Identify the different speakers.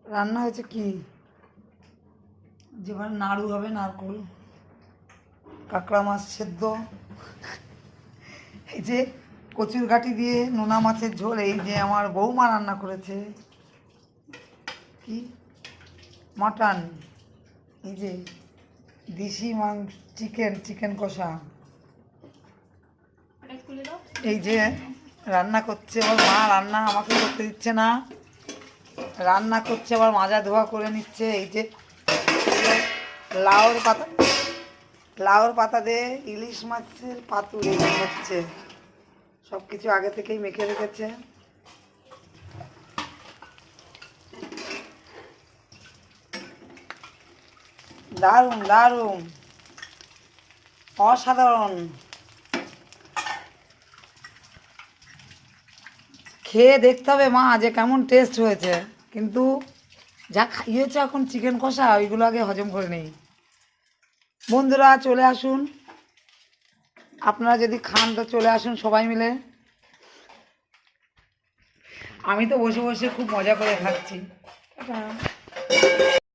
Speaker 1: রান্না হয়েছে কি, যেখানে নাড়ু হবে নারকোল, কাঁকড়া মাছ সেদ্ধ, এই যে কচুর ঘাটি দিয়ে নোনা মাছের ঝোল, এই যে আমার বৌমা রান্না করেছে কি মাটন, এই যে দেশি মাংস, চিকেন কষা, এই যে রান্না করছে আমার মা, রান্না আমাকে করতে দিচ্ছে না, রান্না করছে আবার মাজা ধোয়া করে নিচ্ছে। এই যে লাউর পাতা দিয়ে ইলিশ মাছের পাতুরি হচ্ছে, সব কিছু আগে থেকেই মেখে রেখেছে। দারুণ দারুণ, অসাধারণ, খেয়ে দেখতে হবে মা যে কেমন টেস্ট হয়েছে। কিন্তু যা খাইয়েছে এখন চিকেন কষা, ওইগুলো আগে হজম করে নেই। বন্ধুরা চলে আসুন, আপনারা যদি খান তো চলে আসুন সবাই মিলে। আমি তো বসে বসে খুব মজা করে খাচ্ছি।